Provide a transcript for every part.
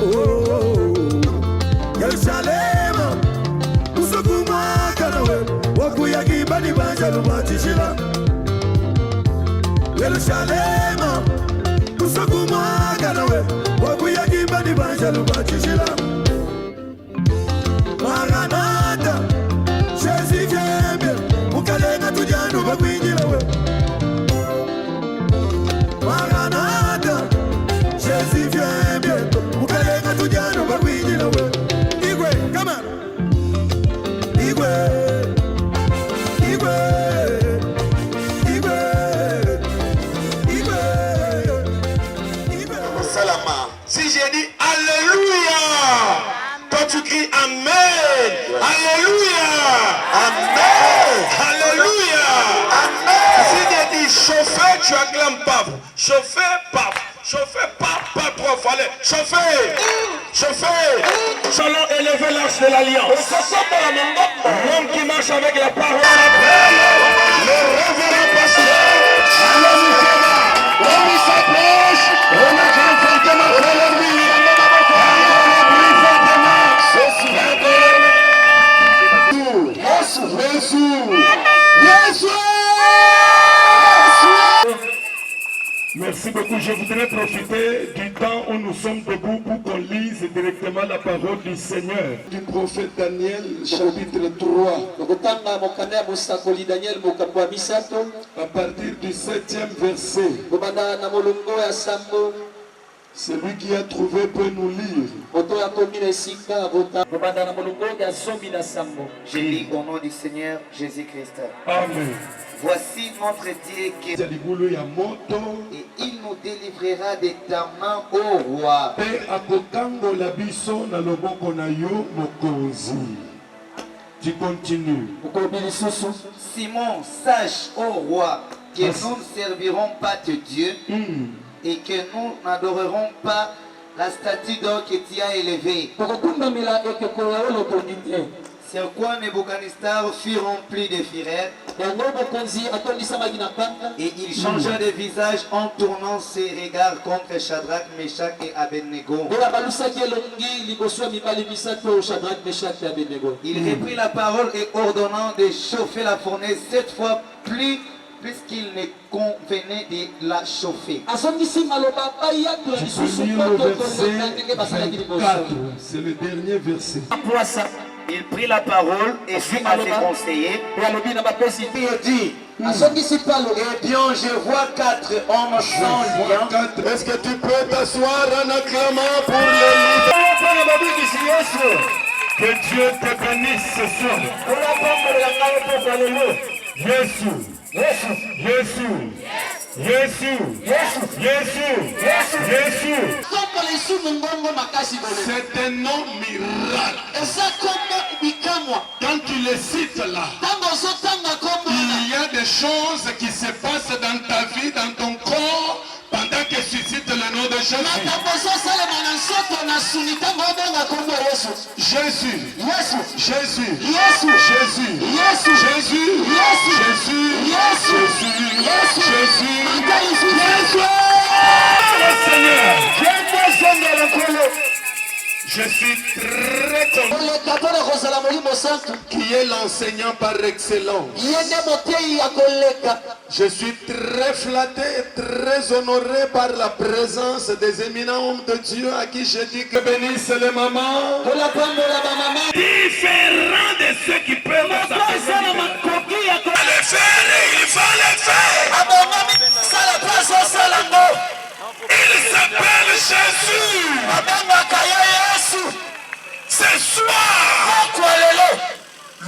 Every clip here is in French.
Oh, Yerusalem, Usukuma Kanawe, Wakuyaki Bani Banjalu Batishila. Yerusalem, Usukuma Kanawe, Wakuyaki Bani Banjalu Batishila. Maranatha, Jésus vient bien, Mukalenga Tudiano Bakwinjilawe. Maranatha, Jésus vient bien, Mukalenga Tudiano Bakwinjilawe. Igwe, come on. Igwe, Igwe, Igwe, Igwe, Igwe. Salama. Si j'ai dit Alléluia, quand tu cries Amen, Alléluia, Amen, Alléluia, Amen. Si j'ai dit chauffer, tu acclames paf, chauffer, paf, chauffer, paf, pas trop, fallait chauffer, chauffer. Allons élever l'arche de l'alliance. L'homme qui marche avec la parole s'appelle le révérend pasteur. On s'approche, on a grand fortement fait le bruit. Merci beaucoup. Je voudrais profiter du temps où nous sommes debout pour qu'on lise directement la parole du Seigneur. Du prophète Daniel, chapitre 3. À partir du 7e verset. Celui qui a trouvé peut nous lire. Je lis au nom du Seigneur Jésus-Christ. Amen. Voici notre Dieu qui et il nous délivrera de ta main, ô roi. Tu continues. Simon, sache, ô roi, que nous ne servirons pas de Dieu et que nous n'adorerons pas la statue d'or que tu as élevée. Sur quoi Nebuchadnezzar fut rempli de fureur et il changea de visage en tournant ses regards contre Shadrach, Meshach et Abednego. Il reprit la parole et ordonnant de chauffer la fournaise 7 fois plus puisqu'il ne convenait de la chauffer. C'est le dernier verset. Il prit la parole et fut à ses conseillers. Il dit, eh bien, je vois 4 hommes sans lien. Est-ce que tu peux t'asseoir en acclamant pour le livre? Que Dieu te bénisse ce soir. Jésus. Jésus. Jésus. Jésus. Jésus. Jésus. C'est un nom miracle. Quand tu le cites là, il y a des choses qui se passent dans ta vie, dans ton corps, pendant que tu cites le nom de Jésus. Jésus. Jésus. Jésus. Jésus. Jésus. Jésus. Jésus. Seigneur. Je suis très content qui est l'enseignant par excellence. Je suis très flatté et très honoré par la présence des éminents hommes de Dieu à qui je dis que bénisse les mamans. Différent de ceux qui peuvent le faire et il va le faire. Il s'appelle Jésus. Ce soir,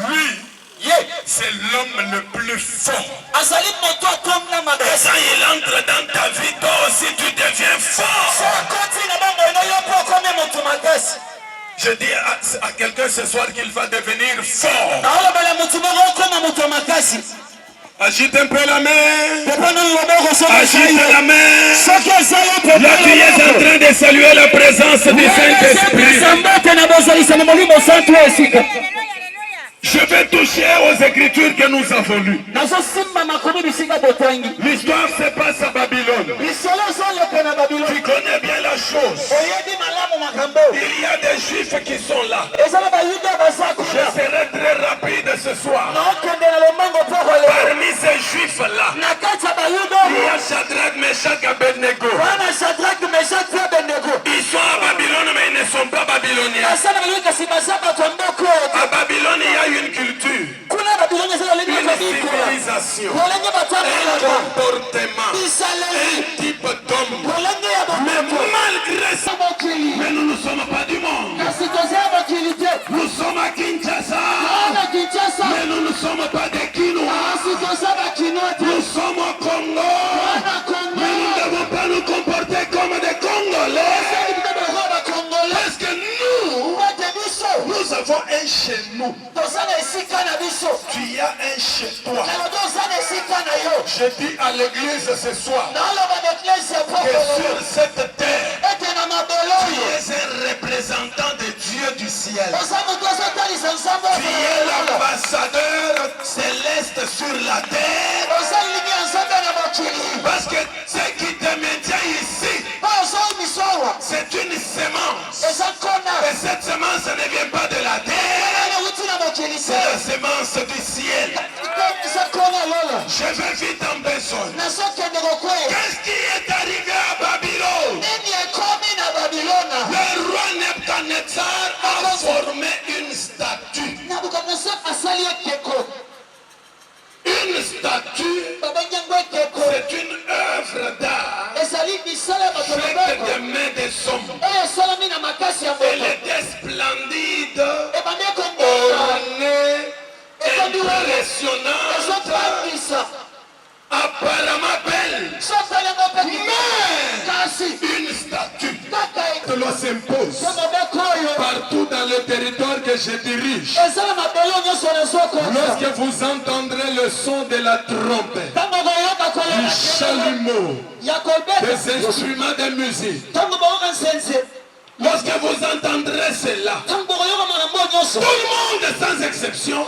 lui, c'est l'homme le plus fort. Quand il entre dans ta vie, toi aussi tu deviens fort. Je dis à quelqu'un ce soir qu'il va devenir fort. Agite un peu la main. Agite la main. Là tu es en train de saluer la présence du Saint-Esprit. Je vais toucher aux écritures que nous avons lues. L'histoire se passe à Babylone. Tu connais bien la chose. Il y a des juifs qui sont là. Je serai très rapide ce soir. Parmi ces juifs-là, il y a Shadrach, Meshach et Abednego. Ils sont à Babylone, mais ils ne sont pas babyloniens. À Babylone, il y a une culture, une civilisation, un comportement, un type d'homme. Mais malgré ça, mais nous ne sommes pas du monde. Nous sommes à Kinshasa, mais nous ne sommes pas des Kinois. Nous sommes au Congo, mais nous ne devons pas nous comporter comme des Congolais. Parce que nous avons un chez nous. Tu as un chez toi. Je dis à l'église ce soir que sur cette terre, tu es un représentant de Dieu du ciel. Tu es l'ambassadeur céleste sur la terre. Parce que ce qui te maintient ici, c'est une semence. Et cette semence ne vient pas de la terre, c'est la semence du ciel. Je vais vite en besogne. Qu'est-ce qui est arrivé à Babylone? Le roi Nebuchadnezzar a formé une statue. Une statue, c'est une œuvre d'art faite des mains des hommes. Elle était splendide, ornée, impressionnante, apparemment belle. Mais une statue de loi s'impose partout dans le territoire que je dirige. Lorsque vous entendrez le son de la trompette, du chalumeau, des instruments de musique, lorsque vous entendrez cela, tout le monde sans exception,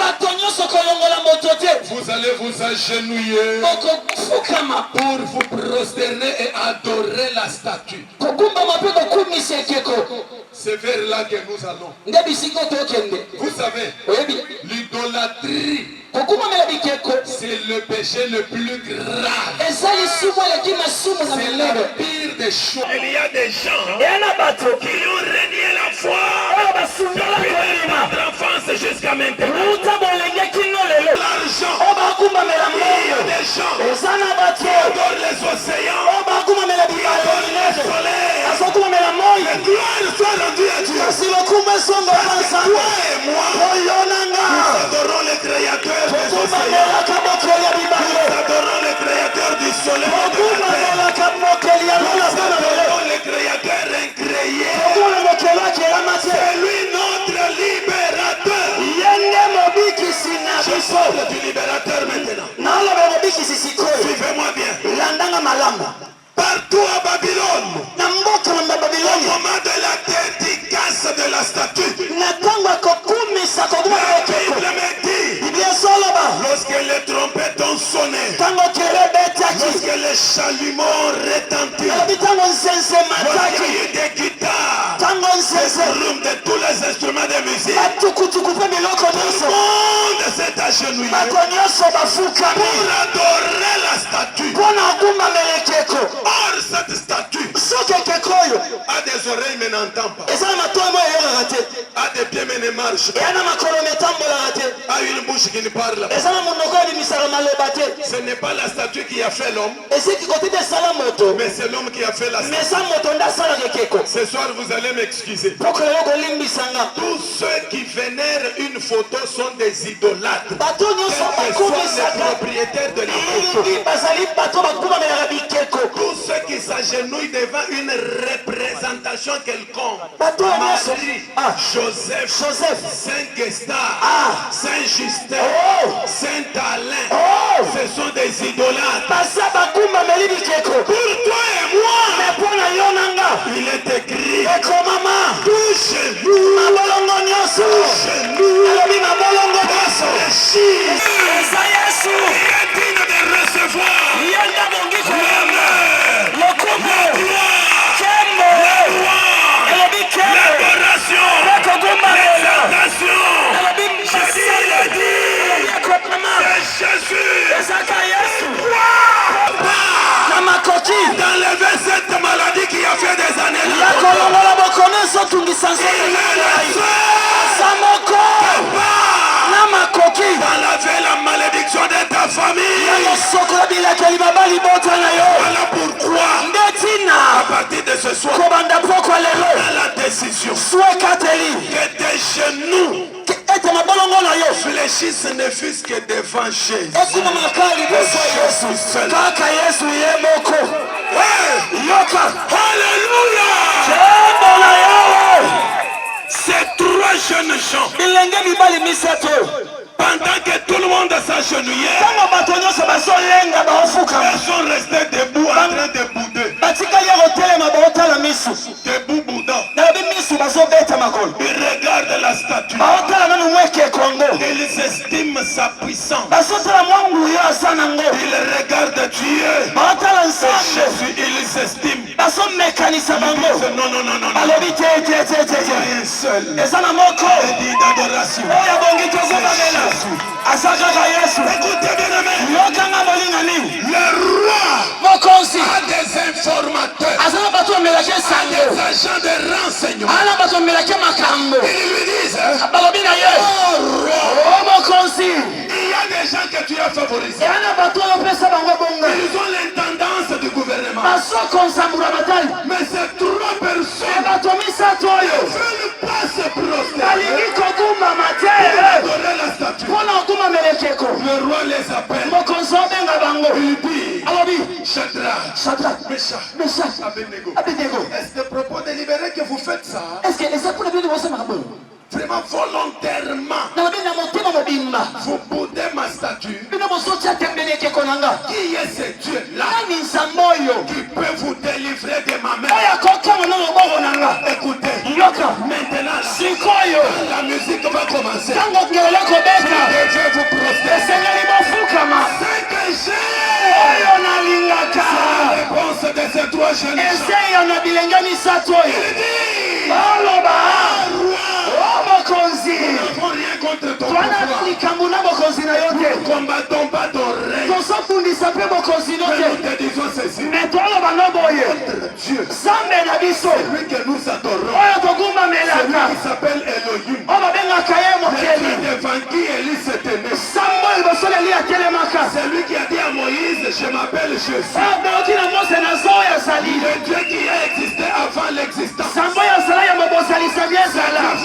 vous allez vous agenouiller pour vous prosterner et adorer la statue. C'est vers là que nous allons. Vous savez, l'idolâtrie, c'est le péché le plus grave. C'est la pire des choses. Il y a des gens qui ont renié la foi depuis notre enfance jusqu'à maintenant. L'argent. Il y a des gens qui adorent les océans, qui adorent le soleil. Que gloire soit rendue à Dieu. Parce que toi et moi, nous adorons le Créateur des océans. Nous adorons le Créateur du soleil. Nous adorons le Créateur incréé. C'est lui notre libérateur. Je parle du libérateur maintenant. Suivez-moi bien. Partout à Babylone, au moment de la dédicace de la statue, la Bible me dit, lorsque les trompettes ont sonné, lorsque les chalumeaux ont retenti, lorsqu'il y a eu des guitares, des drums, de tous les instruments de musique, tout le monde s'est agenouillé pour adorer la statue. Or, cette statue a des oreilles mais n'entend pas, a des pieds mais ne marche pas, a une bouche qui ne parle pas. Ce n'est pas la statue qui a fait l'homme, mais c'est l'homme qui a fait la statue. Ce soir vous allez m'excuser. Tous ceux qui vénèrent une photo sont des idolâtres. Quels que soient les propriétaires de la photo. Tous ceux qui s'agenouillent devant une représentation quelconque, Marie, Joseph, Saint-Guestar, Saint-Justin, Saint-Alain, ce sont des idolâtres. Pour toi et moi, il est écrit, touche-nous, touche-nous, touche azotungisa nzoto samoko namakoki enlever la malédiction de ta famille. Voilà pourquoi à partir de ce soir dans la décision que tes genoux fléchissent ne fût-ce que devant Jésus. Alléluia. Ces trois jeunes gens, pendant que tout le monde s'agenouillait, ils sont restés debout en train de bouder. Debout boudant. Ils regardent la statue. Ils estiment sa puissance. Ils regardent Dieu. Jésus, ils estiment. Non, non, non, non. Il y a un seul. Il dit d'adoration. Écoutez bien, le roi a des informateurs, a des agents de renseignement. Ils lui disent, oh roi, il y a des gens que tu as favorisés. Ils ont l'intendance du gouvernement. Mais ces trois personnes ne veulent pas se prosterner adorer la statue. Le roi les appelle. Il dit, Shadrach, Meshach, Abednego, est-ce de propos délibéré que vous faites ça? Vraiment volontairement, vous boudez ma statue. Qui est ce Dieu-là qui peut vous délivrer de ma main? Écoutez, maintenant la musique va commencer. Je vais vous prosterner. C'est que j'ai la réponse de ces trois jeunes gens. Nous n'avons rien contre ton pouvoir. Nous ne combattons pas ton règne. Mais nous te disons ceci. Notre Dieu, celui que nous adorons, celui qui s'appelle Elohim, celui devant qui Élie s'est aimé, celui qui a dit à Moïse, je m'appelle Jésus, le Dieu qui a existé avant l'existence,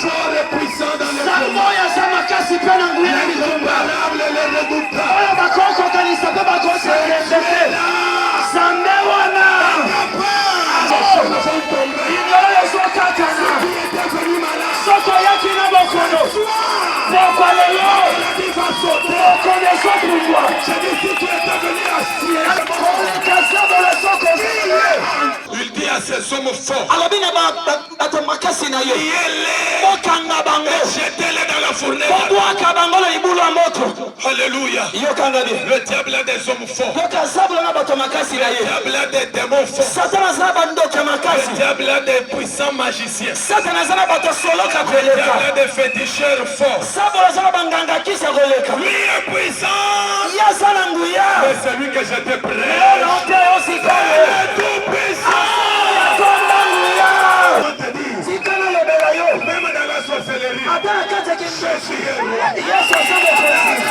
fort et puissant dans le monde, l'incomparable et le redoutable, il dit à ces hommes forts, jetez-les dans la fournaise. Alléluia. Le diable a des hommes forts. Le diable a des démons forts. Le diable a des puissants magiciens. Le diable a des féticheurs forts. Lui est puissant. Mais celui que je te prête, il est tout puissant. Même dans la sorcellerie, Jésus est roi.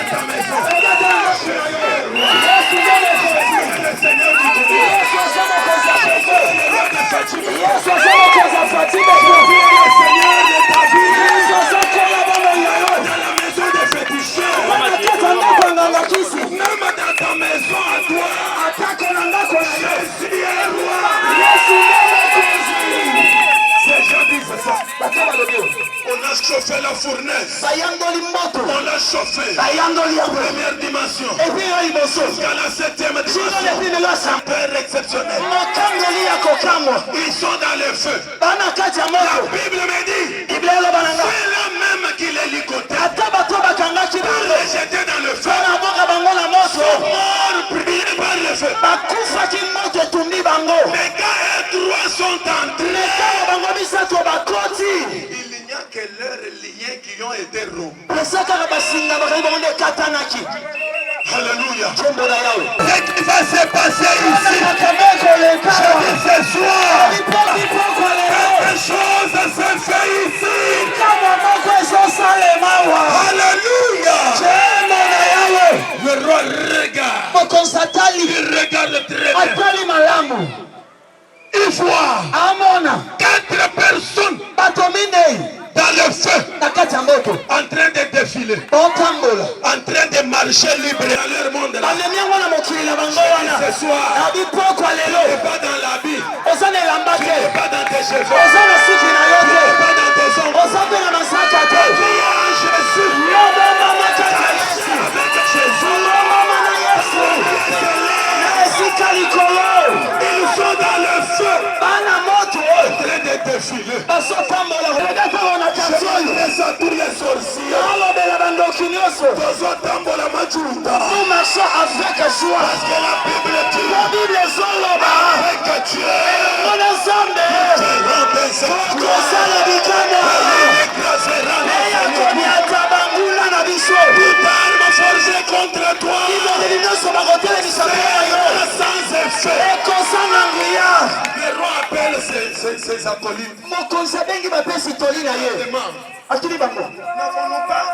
Ta maison, Jésus est roi. Le Seigneur du gouvernement. Dans la maison des féticheurs, même dans ta maison à toi, Jésus est roi. Ces gens disent ça. On a chauffé la fournaise. On l'a chauffé. Première dimension. Jusqu'à la 7e dimension. Père exceptionnel. Ils sont dans le feu. La Bible me dit, c'est là même qu'il est ligoté. Pour les jeter dans le feu. Sont morts brûlés par le feu. Mais quand les trois sont entrés, il n'y a que leurs liens qui ont été rompus. Alléluia. Ce qui va se passer ici, ce soir, quelque chose se fait ici. Alléluia. Le roi regarde. Il regarde très bien. Il voit 4 personnes dans le feu, en train de défiler, en train de marcher libre dans leur monde. Là. Ce soir, tu n'es pas dans l'habit, tu n'es pas dans tes cheveux, tu n'es pas dans tes ongles. Tu es en Jésus. Ils sont dans le feu, en train de défiler. Je laisse à tous les sorciers. Nous marchons avec joie. Parce que la Bible dit avec Dieu, toute arme forgée contre toi sans effet. Le roi appelle ses acolytes.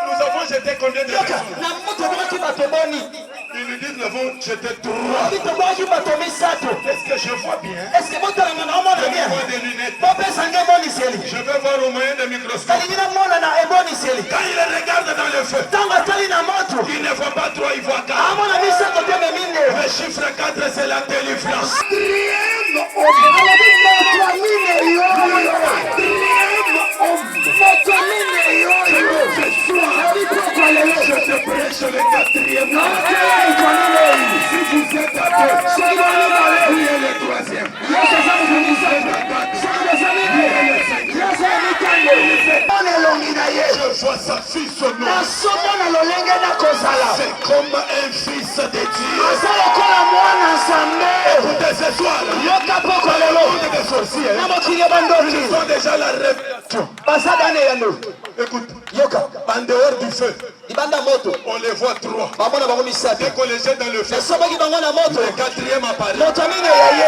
Nous avons jeté combien de personnes? Ils lui disent, nous avons jeté 3. Est-ce que je vois bien? Je vois des lunettes. Je veux voir au moyen de microscope. Quand il regarde dans le feu, il ne voit pas 3, il voit 4. Le chiffre 4, c'est la délivrance. Je te prêche le 4e. Si vous êtes à 2, qui est le 3e? Je vois sa fille son nom. C'est comme un fils de Dieu. Écoutez ce soir, le monde des sorciers, ils ont déjà la révélation. Écoute, en dehors du feu, on les voit 3. Dès qu'on les jette dans le feu, le 4e apparaît.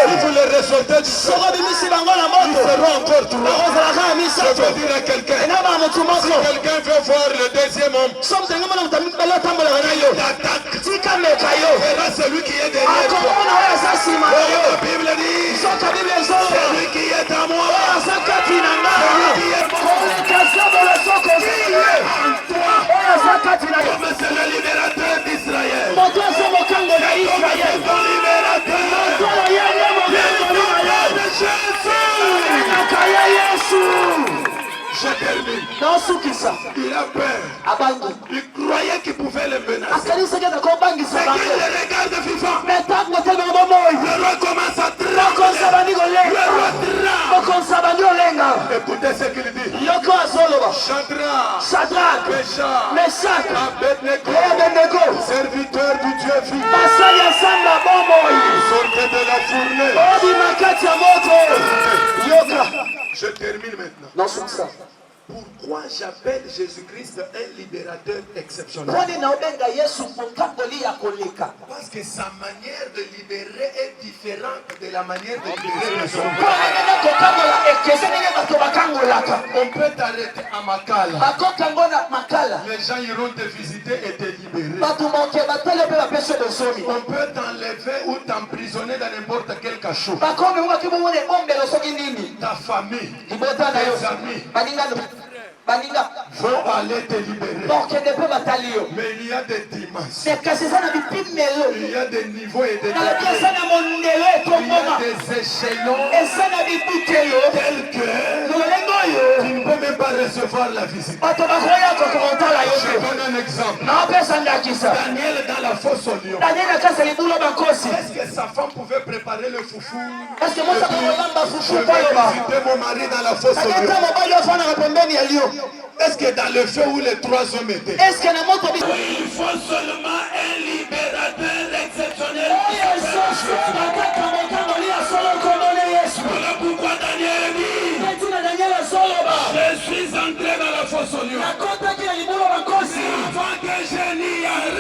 Si vous les ressortez du feu, ils seront encore 3. Je veux dire à quelqu'un, si quelqu'un veut voir le 2e homme, verra celui qui est derrière toi. La Bible dit, celui qui est à moi, celui qui est comme c'est le libérateur d'Israël. Je termine. Il a peur. Il croyait qu'il pouvait le menacer. Mais qu'il le regarde vivant. Le roi commence à trembler. Le roi tremble. Écoutez ce qu'il dit. Shadrach, Meshach, Abednego, serviteur du Dieu vivant, sortez de la fournée. Je termine maintenant. Pourquoi j'appelle Jésus-Christ un libérateur exceptionnel? Parce que sa manière de libérer est différente de la manière de libérer les hommes. On peut t'arrêter à Makala. Les gens iront te visiter et te libérer. On peut t'enlever ou t'emprisonner dans n'importe quel cachot. Ta famille, tes amis vont aller te libérer. Mais il y a des dimensions. Il y a des niveaux et des degrés. Il y a des échelons tels que tu ne peux même pas recevoir la visite. Je donne un exemple. Daniel dans la fosse au lion. Est-ce que sa femme pouvait préparer le foufou? Je vais visiter mon mari dans la fosse au lion. Est-ce que dans le feu où les 3 hommes étaient, il faut seulement un libérateur exceptionnel? Voilà pourquoi Daniel dit, je suis entré dans la fosse au lion. Avant que je n'y arrive,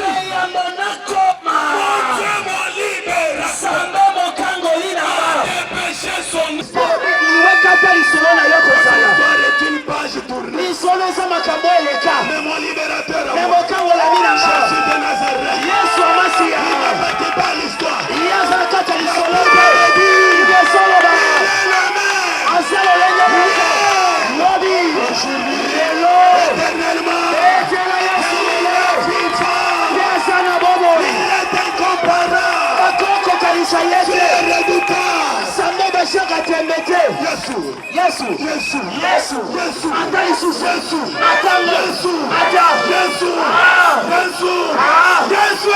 Mais mon libérateur, Mais mon camp, la mine en bas. Jésus de Nazareth, Yesu Amasia. il ne bâtit pas l'histoire. Yaza kata lisolote. Ibesoloba. Aselo lenye. Lodi. Lelo. Éternellement, Etela Yesu. Yesa na bobo. il est incomparable. Bakoko kanisa Tu yetu. es redoutable. Sambo bashaka tembete. Yesu, Yesu. Yesu, Yesu. Yesu, Ata lisusu. Yesu, Ata Yesu, Ata. Yesu, Ah. Yesu, Ah. Yesu,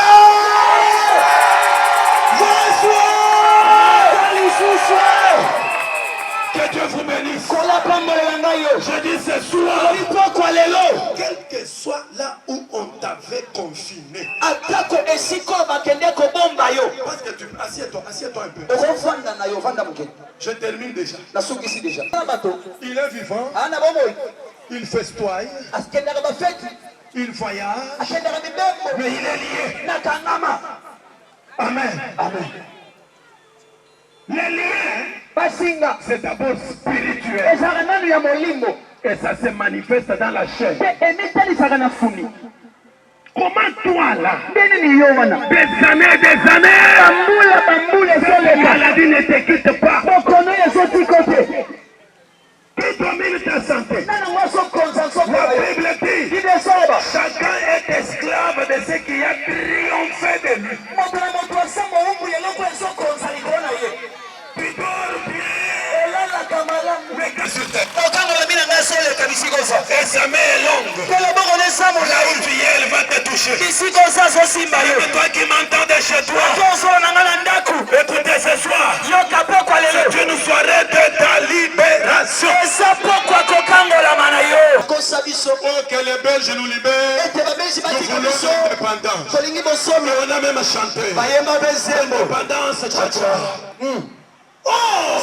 Yesu. Ata lisusu. Que Dieu vous bénisse. Kola pambolela ngai yo. Je dis ce soir, Olipokwa lelo. quel que soit là où on t'avait confiné, Atako esiko bakende kobomba yo. parce que tu assieds-toi un peu. Okovanda na yo vanda muke. Je termine déjà. Nasukisi deja. Na bato. Il est vivant, Ana bomoi. il festoie, Askenda ba fete. il voyage, Akenda ba bibembo. mais il est lié. Na kangama. Amen. Amen. Les liens, Basinga. c'est d'abord spirituel. Ezara nanu ya molimo. Et ça se manifeste dans la chair. Emitali saka na funi. Comment toi là, Nini ni yo wana. des années, Bambula la sole. maladie ne te quitte pas. Bokono yeso tikote. Qui domine ta santé? Nana mwaso konsanso La kwa yo. Bible dit, Ide soba. chacun est esclave de ce qui a triomphé de lui. Moto na moto asamo umbu yeloko yeso konsa likona ye. Tu dors bien. Elala kamalamu. Mais que sur terre. Okango la mina ngasole kabisiko sa. Et sa main est longue. Kele boko ne samo Là na où tu es, elle va te toucher. bisiko sa so simba yo. Et toi qui m'entends de chez toi, Koso na ngana ndaku. écoutez ce soir, Yo kapoko lelo. c'est une soirée de ta libération. Esa poko kokango la mana yo. Kosa biso. Oh, que les Belges nous libèrent. Ete babeji Nous batika voulons biso. l'indépendance. Kolingi bosomi. Mais on a même chanté. Bayemba bezembo. Indépendance, tcha-tcha.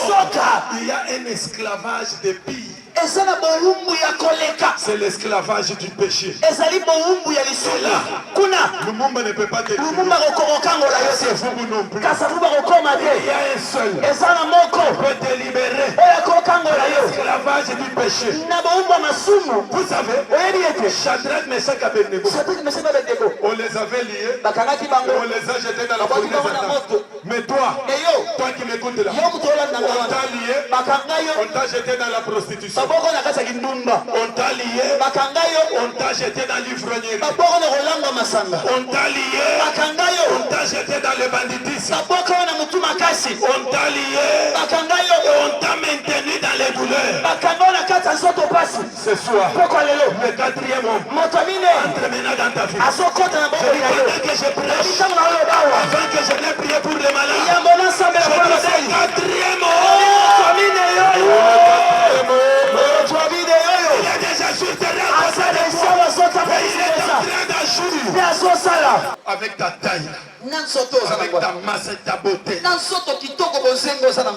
Soka. Il y a un esclavage des pays. Eza na bohumbu ya koleka. C'est l'esclavage du péché. Ezali bohumbu ya lisumu. Kuna. Lumumba ne peut pas te Lumumba kokokango la yo C'est te. vous non plus. Kasavuba kokoma Il y te. a un seul Eza na moko. qui peut te libérer. Oya kokango la yo. L'esclavage du péché. Na bohumbu ya masumu. Vous savez, Oyebi ete. Shadrach, Meshach, Abednego, Sadiki mesema bedego. on les avait liés, Bakangaki et bango. on les a jetés dans la Abaki fournaise bango na ardente. moto. Mais toi, Eyo. toi qui m'écoutes là, Yo mutu olanda on ngawana. t'a lié, Bakanga yo. on t'a jeté dans la prostitution. Baboko na kasa kindumba. On t'a lié, Bakanga yo. on t'a jeté dans l'ivrognerie. Baboko na kolanga masanga. On t'a lié, Bakanga yo. on t'a jeté dans le banditisme. Baboko na mutu makasi. On t'a lié, Bakanga et yo. on t'a maintenu dans les douleurs. Bakanga na kata nzoto pasi. Ce soir, Poko lelo. le quatrième homme, Moto mine. entre maintenant dans ta vie. Asokota na boko Je dis na yo. pendant que je prêche, Bitango na yo bawa. avant que je n'ai prié pour les malades, Yambo na sambe je kwa dis madai. ce quatrième homme. Moto mine yo. Moto mine yo. Il est déjà sur terre. Asade sala sota pa Il est isesa. en train d'ajouter. Pe asosala. Avec ta taille, Nansoto avec ozala ta kwa. masse et ta beauté. Nansoto kitoko bozengo sana.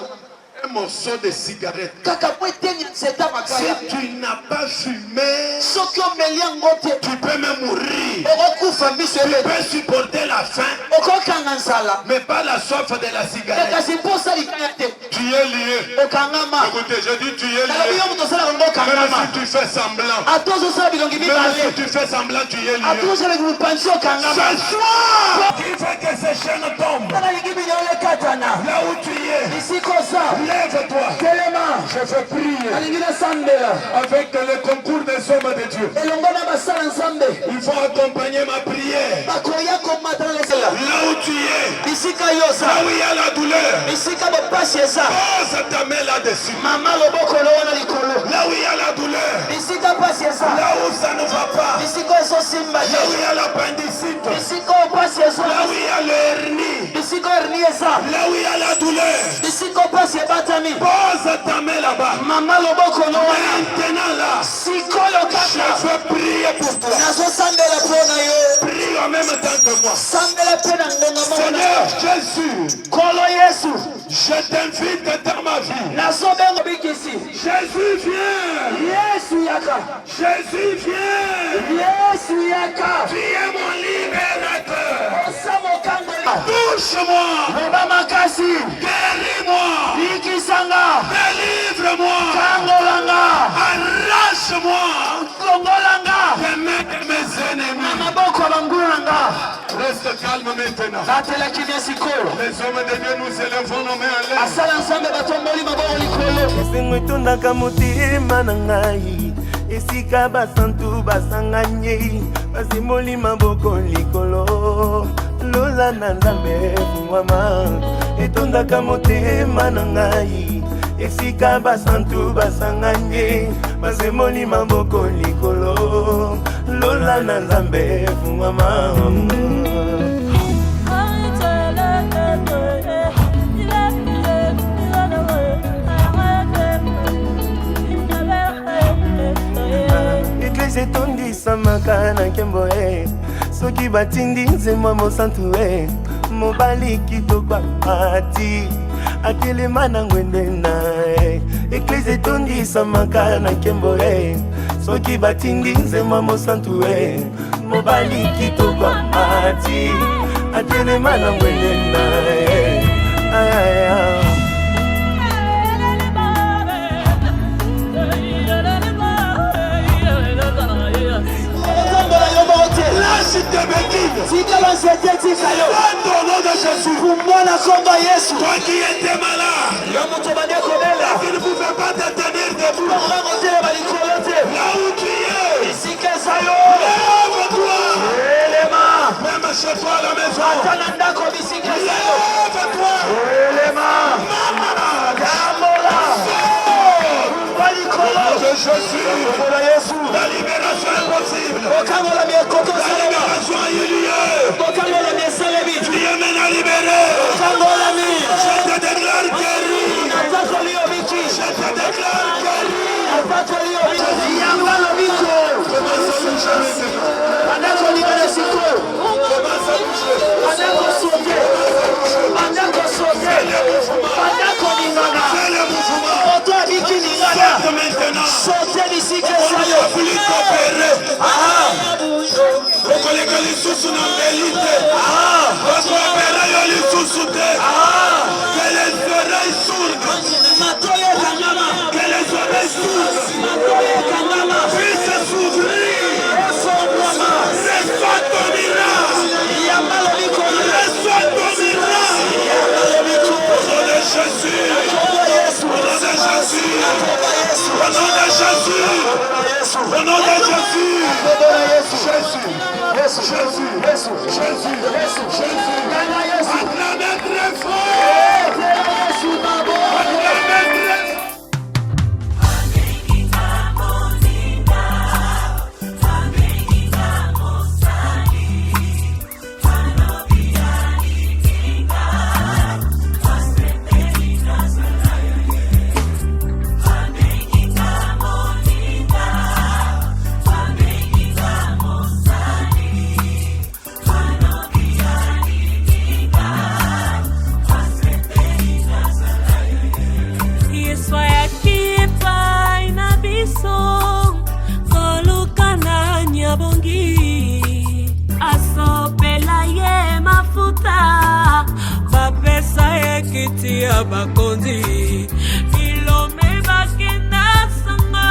Un morceau de cigarette. Kaka po eteni seta makaya. Si tu n'as pas fumé, Soki omeli yango te. tu peux même mourir. Okokufa miso Tu ebele. peux supporter la faim, Okokanga nzala. mais pas la soif de la cigarette. Kasi mpo osalikaya te. Tu es lié. Okangama. Écoutez, je dis tu es Nalobi lié. yo moto osalaka ngo Même okangama. si tu fais semblant. Ata ozosala bilongi Même mibale. si tu fais semblant, tu es Ata lié. ozala bilupanzi okangama. Ce soir, qui fait que ces chaînes tombent. Tala lingi binyole katana. Là où tu es, Isikosa. lève-toi. Telema. Je fais prier Alingi nasambela. avec le concours des hommes de Dieu. Elongo na basala nzambe. Il faut accompagner ma prière. Bakoya komata na lesela. Là où tu es, Bisika yosa. là où il y a la douleur, Bisika bopasi eza. pose ta main là-dessus. Mama loboko lowana likolo. Là où il y a la douleur, Bisika pasi eza. là où ça ne va pas, Bisika ezosimba là où te. il y a l'appendicite, Bisika opasi eza. là où il y a le hernie, Bisika hernie eza. là où il y a la douleur, Bisika opasi ebatami. pose ta main là-bas. Mama loboko lowana. Maintenant là, Sikoyo je kaka. veux prier pour toi. Nazosambela mpo na yo. Prie en même temps que moi. Sambela mpe na ngonga moko na Seigneur yo. Jésus, Kolo Yesu. je t'invite dans ma vie. Nazobengo bikisi. Jésus, viens. Yesu yaka. Jésus, viens. Yesu yaka. Tu es mon libérateur. Osa mokangoli. Touche-moi. Loba makasi. Guéris-moi. Bikisanga. Délivre-moi. Kangolanga. Arrache Dépêche-moi de mettre mes ennemis. Reste calme maintenant. Les hommes de Dieu, nous élevons nos mains en l'air. Esika basantu basanganye basimoli maboko likolo lola na nzambe mama etondaka motema na ngai esika basantu basanganye basimoli maboko likolo lola na nzambe mama. Etondisa makana kembo soki batindi nzembo mosantu mobali kitoko ati atelema na ngwende na Eklise etondisa makana kembo soki batindi nzembo mosantu mobali kitoko ati atelema na ngwende na Si te bénis, si tu vas se dire, au nom de Jésus, pour moi la combat Yesu, toi qui étais malade, qui ne pouvait pas te tenir debout, là où tu es, lève-toi, même chez toi à la maison, lève-toi, de Jésus, la libération est possible. La libération a eu lieu. Tu es maintenant libéré. Je te déclare guéri. Je te déclare guéri. Commence à bouger maintenant. Commence à bouger. Fais le mouvement. Sorte maintenant. Plus coopérer. Okoleka lisusu na mbelite. Okoopera yo lisusu te. Que les oreilles sourdes. Que les oreilles sourdes puissent s'ouvrir. Reçois ton miracle. Reçois ton miracle. Au nom de Jésus. Au nom de Jésus. Au nom de Jésus. Au nom de Jésus. Jésus. Acclamez très fort. Acclamez très fort. Bakondi milome bakenda sanga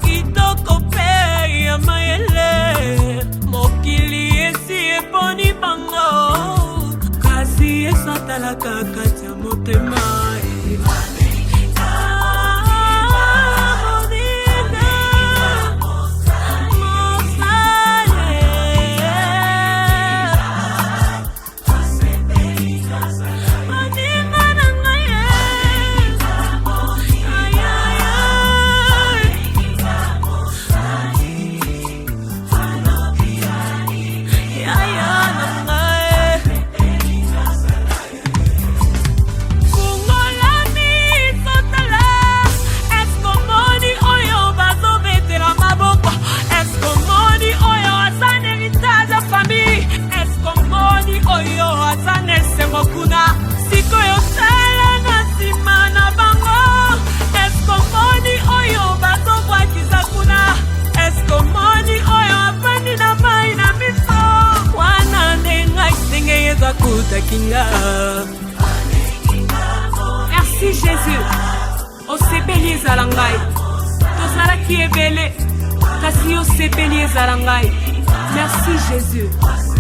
kitoko pe ya mayele mokili esi eponi bango kasi esatalaka kati ya motema Merci Jésus. Ose béni zalangai. ezalaki ebele kasi yo sepeli ezala ngai. Merci Jésus.